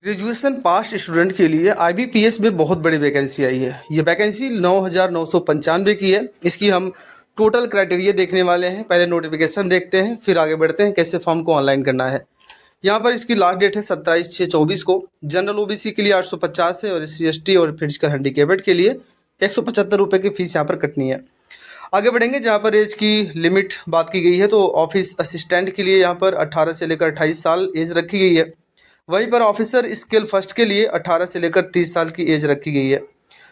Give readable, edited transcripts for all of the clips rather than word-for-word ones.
Graduation pass student के लिए IBPS में बहुत बड़ी वैकेंसी आई है। ये वैकेंसी 9,995 की है। इसकी हम टोटल क्राइटेरिया देखने वाले हैं। पहले नोटिफिकेशन देखते हैं, फिर आगे बढ़ते हैं कैसे फॉर्म को ऑनलाइन करना है। यहाँ पर इसकी लास्ट डेट है 27/6/24 को। जनरल ओबीसी के लिए 850 है और SC/ST और फिजिकल हैंडीकेप्ड के लिए 175 रुपये की फ़ीस यहाँ पर कटनी है। आगे बढ़ेंगे। जहाँ पर एज की लिमिट बात की गई है तो ऑफिस असिस्टेंट के लिए यहाँ पर 18 से लेकर 28 साल एज रखी गई है। वहीं पर ऑफिसर स्केल फर्स्ट के लिए 18 से लेकर 30 साल की एज रखी गई है।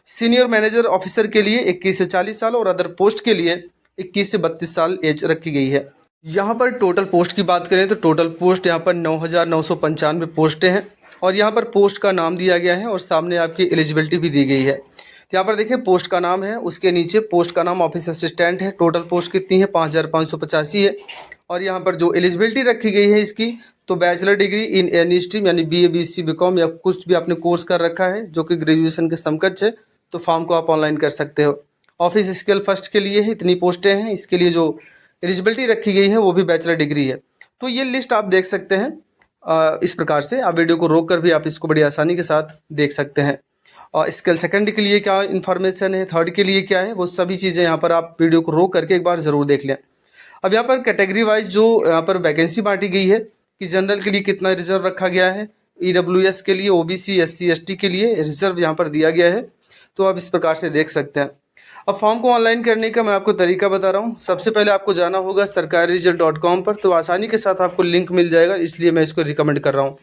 सीनियर मैनेजर ऑफिसर के लिए 21 से 40 साल और अदर पोस्ट के लिए 21 से 32 साल एज रखी गई है। यहाँ पर टोटल पोस्ट की बात करें तो टोटल पोस्ट यहाँ पर 9,995 पोस्टें हैं और यहाँ पर पोस्ट का नाम दिया गया है और सामने आपकी एलिजिबिलिटी भी दी गई है। तो यहाँ पर देखिए पोस्ट का नाम है, उसके नीचे पोस्ट का नाम ऑफिस असिस्टेंट है। टोटल पोस्ट कितनी है? 5,585 है। और यहाँ पर जो एलिजिबिलिटी रखी गई है इसकी, तो bachelor degree in any stream यानी BA BC BCom या कुछ भी आपने कोर्स कर रखा है जो कि ग्रेजुएशन के समकक्ष है, तो फॉर्म को आप ऑनलाइन कर सकते हो। ऑफिस स्केल फर्स्ट के लिए है, इतनी पोस्टें हैं। इसके लिए जो एलिजिबिलिटी रखी गई है वो भी बैचलर डिग्री है। तो ये लिस्ट आप देख सकते हैं। इस प्रकार से आप वीडियो को रोक कर भी आप इसको बड़ी आसानी के साथ देख सकते हैं। और स्केल सेकंड के लिए क्या इन्फॉर्मेशन है, थर्ड के लिए क्या है, वो सभी चीज़ें यहाँ पर आप वीडियो को रोक करके एक बार ज़रूर देख लें। अब यहाँ पर कैटेगरी वाइज जो यहाँ पर वैकेंसी बांटी गई है कि जनरल के लिए कितना रिजर्व रखा गया है, EWS के लिए, OBC SC/ST के लिए रिजर्व यहाँ पर दिया गया है। तो आप इस प्रकार से देख सकते हैं। अब फॉर्म को ऑनलाइन करने का मैं आपको तरीका बता रहा हूँ। सबसे पहले आपको जाना होगा sarkariresult.com पर, तो आसानी के साथ आपको लिंक मिल जाएगा, इसलिए मैं इसको रिकमेंड कर रहा हूँ।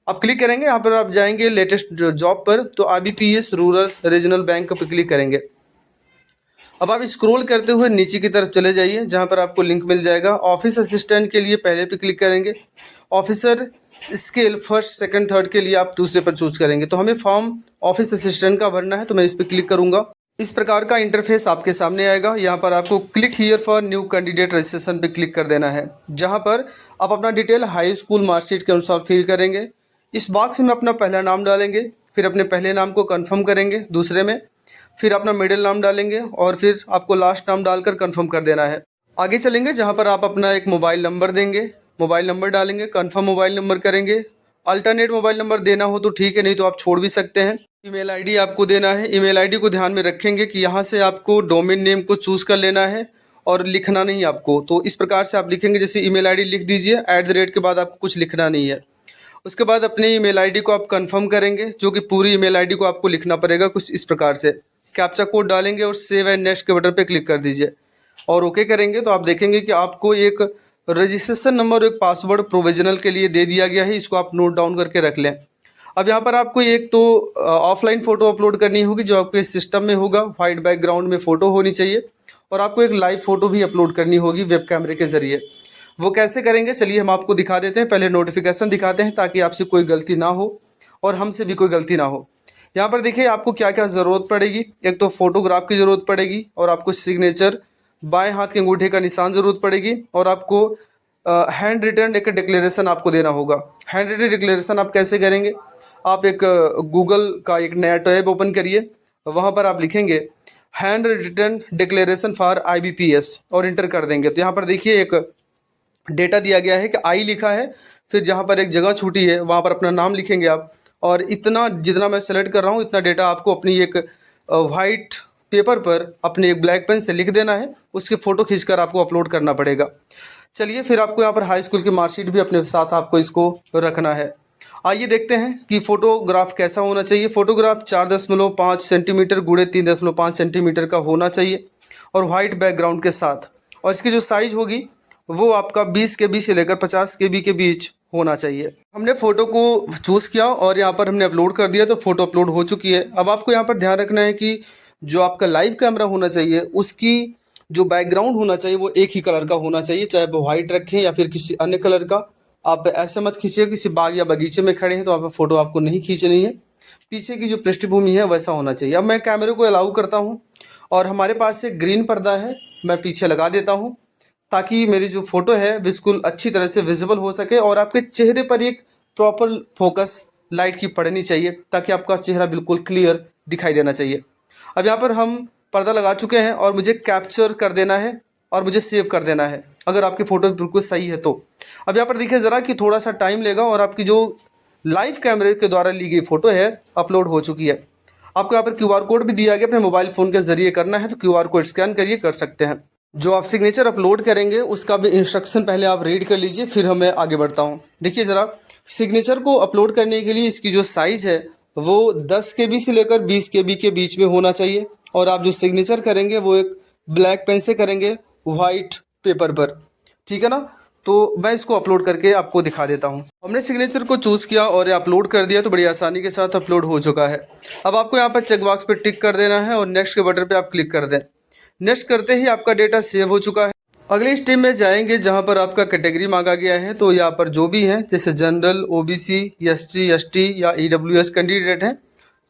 आप क्लिक करेंगे, यहाँ पर आप जाएंगे लेटेस्ट जॉब पर, तो IBPS रूरल रीजनल बैंक पर क्लिक करेंगे। अब आप स्क्रॉल करते हुए नीचे की तरफ चले जाइए, जहाँ पर आपको लिंक मिल जाएगा। ऑफिस असिस्टेंट के लिए पहले पे क्लिक करेंगे, officer scale first second third के लिए आप दूसरे पर चूज करेंगे। तो हमें फॉर्म ऑफिस असिस्टेंट का भरना है, तो मैं इस पर क्लिक करूँगा। इस प्रकार का इंटरफेस आपके सामने आएगा। यहाँ पर आपको click here for new candidate registration पे क्लिक कर देना है, जहाँ पर आप अपना डिटेल हाई स्कूल मार्कशीट के अनुसार फिल करेंगे। इस बॉक्स में अपना पहला नाम डालेंगे, फिर अपने पहले नाम को कन्फर्म करेंगे दूसरे में, फिर अपना मिडिल नाम डालेंगे और फिर आपको लास्ट नाम डालकर कंफर्म कर देना है। आगे चलेंगे, जहां पर आप अपना एक मोबाइल नंबर देंगे, मोबाइल नंबर डालेंगे, कंफर्म मोबाइल नंबर करेंगे। अल्टरनेट मोबाइल नंबर देना हो तो ठीक है, नहीं तो आप छोड़ भी सकते हैं। ईमेल आईडी आपको देना है। ईमेल आईडी को ध्यान में रखेंगे कि यहाँ से आपको डोमेन नेम को चूज़ कर लेना है और लिखना नहीं आपको। तो इस प्रकार से आप लिखेंगे, जैसे ईमेल आईडी लिख दीजिए, @ के बाद आपको कुछ लिखना नहीं है। उसके बाद अपने ईमेल आईडी को आप कंफर्म करेंगे, जो कि पूरी ईमेल आईडी को आपको लिखना पड़ेगा कुछ इस प्रकार से। कैप्चा कोड डालेंगे और सेव एंड नेक्स्ट के बटन पे क्लिक कर दीजिए और ओके करेंगे, तो आप देखेंगे कि आपको एक रजिस्ट्रेशन नंबर और एक पासवर्ड प्रोविजनल के लिए दे दिया गया है। इसको आप नोट डाउन करके रख लें। अब यहाँ पर आपको एक तो ऑफलाइन फ़ोटो अपलोड करनी होगी जो आपके सिस्टम में होगा, वाइट बैकग्राउंड में फ़ोटो होनी चाहिए, और आपको एक लाइव फ़ोटो भी अपलोड करनी होगी वेब कैमरे के ज़रिए। वो कैसे करेंगे चलिए हम आपको दिखा देते हैं। पहले नोटिफिकेशन दिखाते हैं ताकि आपसे कोई गलती ना हो और हमसे भी कोई गलती ना हो। यहाँ पर देखिए आपको क्या क्या ज़रूरत पड़ेगी। एक तो फोटोग्राफ की ज़रूरत पड़ेगी और आपको सिग्नेचर, बाएं हाथ के अंगूठे का निशान ज़रूरत पड़ेगी, और आपको हैंड रिटन एक डिक्लेरेशन आपको देना होगा। हैंड रिटन डिक्लेरेशन आप कैसे करेंगे? आप एक गूगल का एक नया टैब ओपन करिए, वहाँ पर आप लिखेंगे hand written declaration for IBPS और इंटर कर देंगे। तो यहाँ पर देखिए एक डेटा दिया गया है कि आई लिखा है, फिर जहाँ पर एक जगह छूटी है वहाँ पर अपना नाम लिखेंगे आप, और इतना जितना मैं सेलेक्ट कर रहा हूँ इतना डेटा आपको अपनी एक वाइट पेपर पर अपने एक ब्लैक पेन से लिख देना है। उसकी फ़ोटो खींचकर आपको अपलोड करना पड़ेगा। चलिए फिर आपको यहाँ पर हाई स्कूल की मार्कशीट भी अपने साथ आपको इसको रखना है। आइए देखते हैं कि फ़ोटोग्राफ कैसा होना चाहिए। फ़ोटोग्राफ 4.5 सेंटीमीटर गुणे 3.5 सेंटीमीटर का होना चाहिए और वाइट बैकग्राउंड के साथ, और इसकी जो साइज़ होगी वो आपका 20 KB से लेकर 50 KB के बीच होना चाहिए। हमने फ़ोटो को चूज़ किया और यहाँ पर हमने अपलोड कर दिया, तो फ़ोटो अपलोड हो चुकी है। अब आपको यहाँ पर ध्यान रखना है कि जो आपका लाइव कैमरा होना चाहिए उसकी जो बैकग्राउंड होना चाहिए वो एक ही कलर का होना चाहिए, चाहे वो वाइट रखें या फिर किसी अन्य कलर का। आप ऐसे मत खींचिए किसी बाग या बगीचे में खड़े हैं तो आप फ़ोटो आपको नहीं खींचनी है। पीछे की जो पृष्ठभूमि है वैसा होना चाहिए। अब मैं कैमरे को अलाउ करता हूँ और हमारे पास एक ग्रीन पर्दा है, मैं पीछे लगा देता हूँ ताकि मेरी जो फ़ोटो है बिल्कुल अच्छी तरह से विजिबल हो सके, और आपके चेहरे पर एक प्रॉपर फोकस लाइट की पड़नी चाहिए ताकि आपका चेहरा बिल्कुल क्लियर दिखाई देना चाहिए। अब यहाँ पर हम पर्दा लगा चुके हैं और मुझे कैप्चर कर देना है और मुझे सेव कर देना है अगर आपकी फ़ोटो बिल्कुल सही है तो। अब यहाँ पर देखिए ज़रा कि थोड़ा सा टाइम लेगा और आपकी जो लाइव कैमरे के द्वारा ली गई फ़ोटो है अपलोड हो चुकी है। आपको यहाँ पर QR कोड भी दिया गया, अपने मोबाइल फ़ोन के ज़रिए करना है तो QR कोड स्कैन करिए, कर सकते हैं। जो आप सिग्नेचर अपलोड करेंगे उसका भी इंस्ट्रक्शन पहले आप रीड कर लीजिए, फिर मैं आगे बढ़ता हूँ। देखिए ज़रा, सिग्नेचर को अपलोड करने के लिए इसकी जो साइज़ है वो 10 KB से लेकर 20 KB के बीच में होना चाहिए। और आप जो सिग्नेचर करेंगे वो एक ब्लैक पेन से करेंगे, वाइट पेपर पर, ठीक है ना। तो मैं इसको अपलोड करके आपको दिखा देता हूँ। हमने सिग्नेचर को चूज़ किया और अपलोड कर दिया तो बड़ी आसानी के साथ अपलोड हो चुका है। अब आपको यहाँ पर चेक बॉक्स पर टिक कर देना है और नेक्स्ट के बटन पर आप क्लिक कर दें। नेक्स्ट करते ही आपका डेटा सेव हो चुका है। अगले स्टेप में जाएंगे जहाँ पर आपका कैटेगरी मांगा गया है, तो यहाँ पर जो भी है जैसे जनरल, OBC, SC, ST या EWS कैंडिडेट है,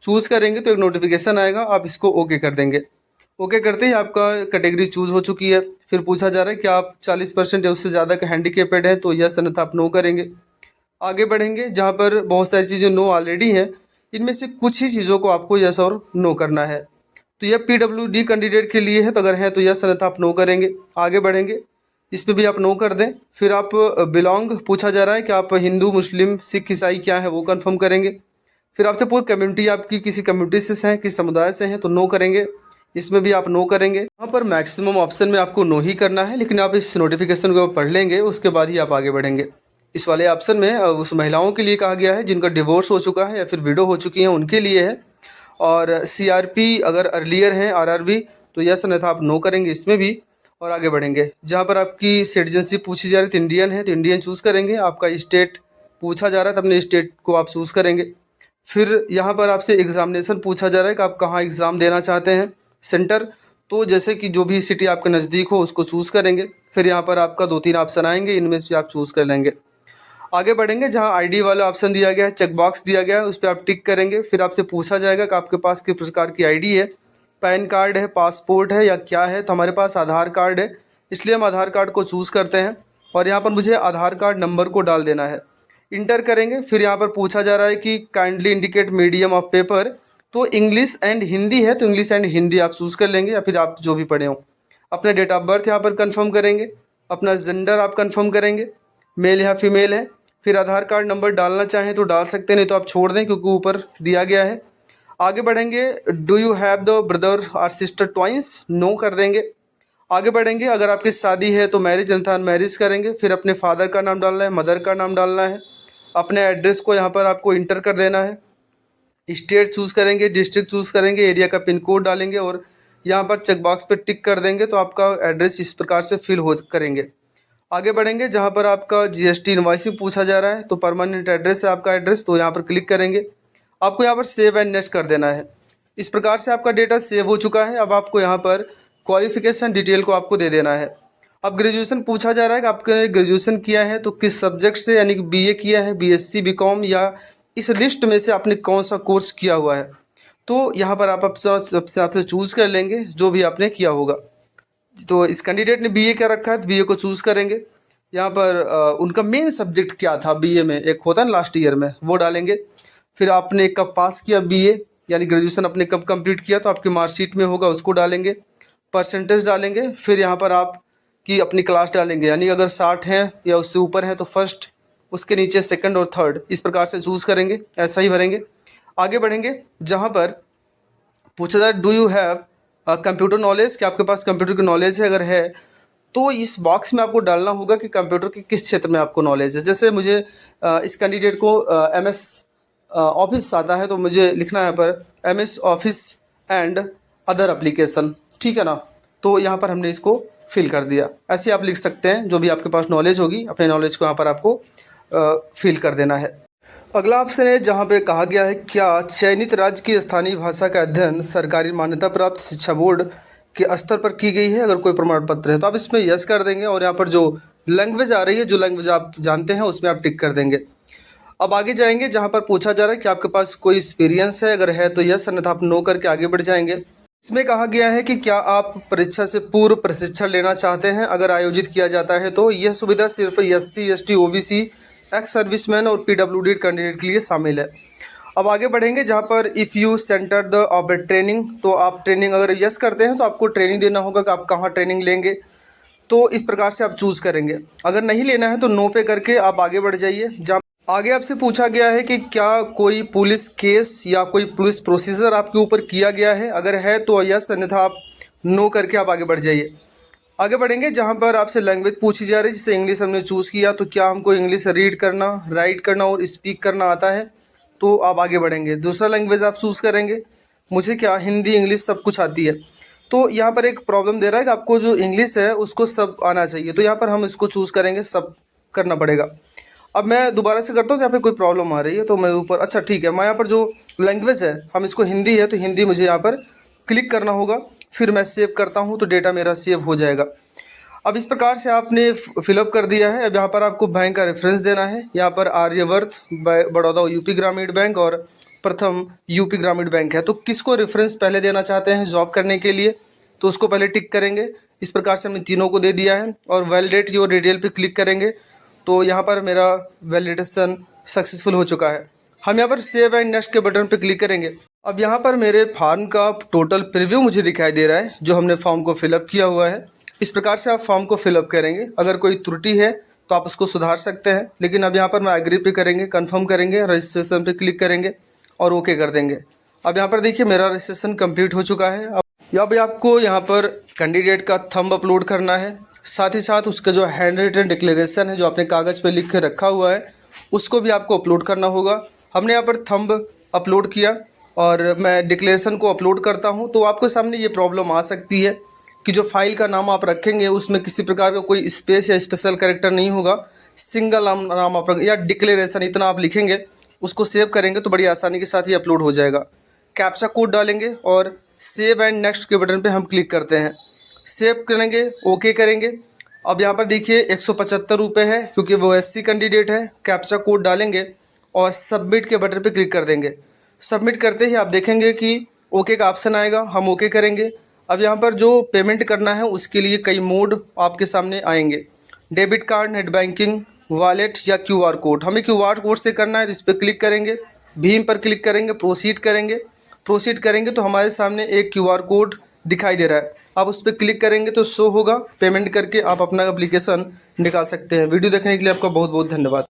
चूज़ करेंगे तो एक नोटिफिकेशन आएगा, आप इसको ओके कर देंगे। ओके करते ही आपका कैटेगरी चूज़ हो चुकी है। फिर पूछा जा रहा है कि आप 40% या उससे ज़्यादा का हैंडीकेपेड है, तो यस अन्यथा आप नो करेंगे। आगे बढ़ेंगे जहाँ पर बहुत सारी चीज़ें नो ऑलरेडी हैं, इनमें से कुछ ही चीज़ों को आपको यस और नो करना है। तो यह PWD कैंडिडेट के लिए है, तो अगर है तो यस अन्यथा आप नो करेंगे। आगे बढ़ेंगे, इस पर भी आप नो कर दें। फिर आप बिलोंग पूछा जा रहा है कि आप हिंदू, मुस्लिम, सिख, ईसाई क्या है वो कंफर्म करेंगे। फिर आपसे पूरी कम्युनिटी आपकी किसी कम्युनिटी से हैं, किस समुदाय से हैं, तो नो करेंगे, इसमें भी आप नो करेंगे। यहाँ पर मैक्सिमम ऑप्शन में आपको नो ही करना है, लेकिन आप इस नोटिफिकेशन को पढ़ लेंगे उसके बाद ही आप आगे बढ़ेंगे। इस वाले ऑप्शन में उस महिलाओं के लिए कहा गया है जिनका डिवोर्स हो चुका है या फिर विडो हो चुकी हैं, उनके लिए है। और CRP अगर अर्लियर हैं, RRB, तो यस अन्यथा आप नो करेंगे इसमें भी। और आगे बढ़ेंगे जहाँ पर आपकी सिटीजनशिप पूछी जा रही है, तो इंडियन है तो इंडियन चूज़ करेंगे। आपका स्टेट पूछा जा रहा है तो अपने स्टेट को आप चूज़ करेंगे। फिर यहाँ पर आपसे एग्ज़ामिनेशन पूछा जा रहा है कि आप कहाँ एग्ज़ाम देना चाहते हैं, सेंटर, तो जैसे कि जो भी सिटी आपके नज़दीक हो उसको चूज़ करेंगे। फिर यहाँ पर आपका 2-3 ऑप्शन आएंगे, इनमें से आप चूज़ कर लेंगे। आगे बढ़ेंगे जहाँ ID वाला ऑप्शन दिया गया है, चेक बॉक्स दिया गया है, उस पर आप टिक करेंगे। फिर आपसे पूछा जाएगा कि आपके पास किस प्रकार की ID है, पैन कार्ड है, पासपोर्ट है या क्या है, तो हमारे पास आधार कार्ड है, इसलिए हम आधार कार्ड को चूज़ करते हैं। और यहाँ पर मुझे आधार कार्ड नंबर को डाल देना है, इंटर करेंगे। फिर यहाँ पर पूछा जा रहा है कि kindly indicate medium of paper, तो इंग्लिश एंड हिंदी है तो इंग्लिश एंड हिंदी आप चूज़ कर लेंगे, या फिर आप जो भी पढ़े हों। अपना डेट ऑफ बर्थ यहाँ पर कंफर्म करेंगे, अपना जेंडर आप कंफर्म करेंगे, मेल या फीमेल है। फिर आधार कार्ड नंबर डालना चाहें तो डाल सकते हैं, नहीं तो आप छोड़ दें क्योंकि ऊपर दिया गया है। आगे बढ़ेंगे, do you have the brother और सिस्टर ट्वाइंस, नो कर देंगे। आगे बढ़ेंगे, अगर आपकी शादी है तो मैरिज अन्यथा अनमैरिज करेंगे। फिर अपने फादर का नाम डालना है, मदर का नाम डालना है, अपने एड्रेस को यहाँ पर आपको इंटर कर देना है। स्टेट चूज़ करेंगे, डिस्ट्रिक्ट चूज़ करेंगे, एरिया का पिन कोड डालेंगे और यहाँ पर चेक बॉक्स पे टिक कर देंगे, तो आपका एड्रेस इस प्रकार से फिल हो करेंगे। आगे बढ़ेंगे जहाँ पर आपका GST इनवॉइसिंग पूछा जा रहा है, तो परमानेंट एड्रेस है आपका एड्रेस, तो यहाँ पर क्लिक करेंगे। आपको यहाँ पर सेव एंड नेक्स्ट कर देना है। इस प्रकार से आपका डेटा सेव हो चुका है। अब आपको यहाँ पर क्वालिफिकेशन डिटेल को आपको दे देना है। अब ग्रेजुएशन पूछा जा रहा है कि आपने ग्रेजुएशन किया है तो किस सब्जेक्ट से, यानी कि BA किया है, BSc, BCom, या इस लिस्ट में से आपने कौन सा कोर्स किया हुआ है। तो यहाँ पर आप आपसे चूज़ कर लेंगे जो भी आपने किया होगा। तो इस कैंडिडेट ने BA क्या रखा है तो BA को चूज़ करेंगे। यहाँ पर उनका मेन सब्जेक्ट क्या था BA में, एक होता है ना लास्ट ईयर में, वो डालेंगे। फिर आपने कब पास किया BA, यानी ग्रेजुएशन आपने कब कंप्लीट किया, तो आपकी मार्कशीट में होगा, उसको डालेंगे। परसेंटेज डालेंगे। फिर यहाँ पर आप की अपनी क्लास डालेंगे, यानी अगर 60 हैं या उससे ऊपर है तो फर्स्ट, उसके नीचे सेकंड और थर्ड, इस प्रकार से चूज़ करेंगे, ऐसा ही भरेंगे। आगे बढ़ेंगे जहाँ पर पूछा जाए do you have computer knowledge, कि आपके पास कंप्यूटर की नॉलेज है, अगर है तो इस बॉक्स में आपको डालना होगा कि कंप्यूटर के किस क्षेत्र में आपको नॉलेज है। जैसे मुझे इस कैंडिडेट को MS ऑफिस आता है, तो मुझे लिखना है यहाँ पर MS office and other application, ठीक है ना। तो यहाँ पर हमने इसको फिल कर दिया। ऐसे आप लिख सकते हैं, जो भी आपके पास नॉलेज होगी अपने नॉलेज को यहाँ पर आपको फिल कर देना है। अगला ऑप्शन है जहाँ पे कहा गया है क्या चयनित राज्य की स्थानीय भाषा का अध्ययन सरकारी मान्यता प्राप्त शिक्षा बोर्ड के स्तर पर की गई है, अगर कोई प्रमाण पत्र है तो आप इसमें यस कर देंगे। और यहाँ पर जो लैंग्वेज आ रही है, जो लैंग्वेज आप जानते हैं, उसमें आप टिक कर देंगे। अब आगे जाएंगे जहाँ पर पूछा जा रहा है कि आपके पास कोई एक्सपीरियंस है, अगर है तो यस, अन्यथा आप नो करके आगे बढ़ जाएंगे। इसमें कहा गया है कि क्या आप परीक्षा से पूर्व प्रशिक्षण लेना चाहते हैं, अगर आयोजित किया जाता है तो यह सुविधा सिर्फ SC, ST, OBC, ex serviceman और PWD कैंडिडेट के लिए शामिल है। अब आगे बढ़ेंगे जहाँ पर if you centre the of training, तो आप ट्रेनिंग अगर यस करते हैं तो आपको ट्रेनिंग देना होगा कि आप कहाँ ट्रेनिंग लेंगे, तो इस प्रकार से आप चूज़ करेंगे। अगर नहीं लेना है तो नो पे करके आप आगे बढ़ जाइए। जहाँ आगे आपसे पूछा गया है कि क्या कोई पुलिस केस या कोई पुलिस प्रोसीजर आपके ऊपर किया गया है, अगर है तो यस, अन्यथा आप नो करके आप आगे बढ़ जाइए। आगे बढ़ेंगे जहाँ पर आपसे लैंग्वेज पूछी जा रही है, जैसे इंग्लिश हमने चूज़ किया तो क्या हमको इंग्लिश रीड करना, राइट करना और स्पीक करना आता है, तो आप आगे बढ़ेंगे। दूसरा लैंग्वेज आप चूज़ करेंगे, मुझे क्या हिंदी इंग्लिश सब कुछ आती है, तो यहाँ पर एक प्रॉब्लम दे रहा है कि आपको जो इंग्लिश है उसको सब आना चाहिए, तो यहाँ पर हम इसको चूज़ करेंगे, सब करना पड़ेगा। अब मैं दोबारा से करता हूँ, यहाँ पे कोई प्रॉब्लम आ रही है तो मैं ऊपर, अच्छा ठीक है, मैं यहाँ पर जो लैंग्वेज है हम इसको हिंदी है तो हिंदी मुझे यहाँ पर क्लिक करना होगा, फिर मैं सेव करता हूँ तो डेटा मेरा सेव हो जाएगा। अब इस प्रकार से आपने फिलअप कर दिया है। अब यहाँ पर आपको बैंक का रेफरेंस देना है, यहाँ पर आर्यवर्त, बड़ौदा यूपी ग्रामीण बैंक और प्रथम यूपी ग्रामीण बैंक है, तो किसको रेफरेंस पहले देना चाहते हैं जॉब करने के लिए, तो उसको पहले टिक करेंगे। इस प्रकार से हमने तीनों को दे दिया है और वैलिडेट योर डिटेल पे क्लिक करेंगे तो यहाँ पर मेरा वैलिडेशन सक्सेसफुल हो चुका है। हम यहाँ पर सेव एंड नेक्स्ट के बटन पे क्लिक करेंगे। अब यहाँ पर मेरे फॉर्म का टोटल प्रीव्यू मुझे दिखाई दे रहा है, जो हमने फॉर्म को फिलअप किया हुआ है। इस प्रकार से आप फॉर्म को फिलअप करेंगे। अगर कोई त्रुटि है तो आप उसको सुधार सकते हैं, लेकिन अब यहाँ पर मैं एग्री पे करेंगे, कंफर्म करेंगे, रजिस्ट्रेशन पे क्लिक करेंगे और ओके कर देंगे। अब यहाँ पर देखिए मेरा रजिस्ट्रेशन कंप्लीट हो चुका है। अब आपको यहाँ पर कैंडिडेट का थंब अपलोड करना है, साथ ही साथ उसका जो हैंड रिटन डिक्लेरेशन है जो आपने कागज़ पे लिख के रखा हुआ है उसको भी आपको अपलोड करना होगा। हमने यहाँ पर थंब अपलोड किया और मैं डिक्लेरेशन को अपलोड करता हूँ, तो आपके सामने ये प्रॉब्लम आ सकती है कि जो फाइल का नाम आप रखेंगे उसमें किसी प्रकार का कोई स्पेस या स्पेशल कैरेक्टर नहीं होगा, सिंगल नाम आप या डिक्लेरेशन इतना आप लिखेंगे, उसको सेव करेंगे तो बड़ी आसानी के साथ ये अपलोड हो जाएगा। कैप्चा कोड डालेंगे और सेव एंड नेक्स्ट के बटन पे हम क्लिक करते हैं, सेव करेंगे, ओके करेंगे। अब यहाँ पर देखिए 175 रुपये है क्योंकि वो SC कैंडिडेट है। कैप्चा कोड डालेंगे और सबमिट के बटन पे क्लिक कर देंगे। सबमिट करते ही आप देखेंगे कि ओके का ऑप्शन आएगा, हम ओके करेंगे। अब यहाँ पर जो पेमेंट करना है उसके लिए कई मोड आपके सामने आएंगे, debit card, net banking, wallet या QR कोड। हमें QR कोड से करना है, इस पर क्लिक करेंगे, भीम पर क्लिक करेंगे, प्रोसीड करेंगे। प्रोसीड करेंगे तो हमारे सामने एक QR कोड दिखाई दे रहा है, आप उस पर क्लिक करेंगे तो शो होगा। पेमेंट करके आप अपना एप्लीकेशन निकाल सकते हैं। वीडियो देखने के लिए आपका बहुत बहुत धन्यवाद।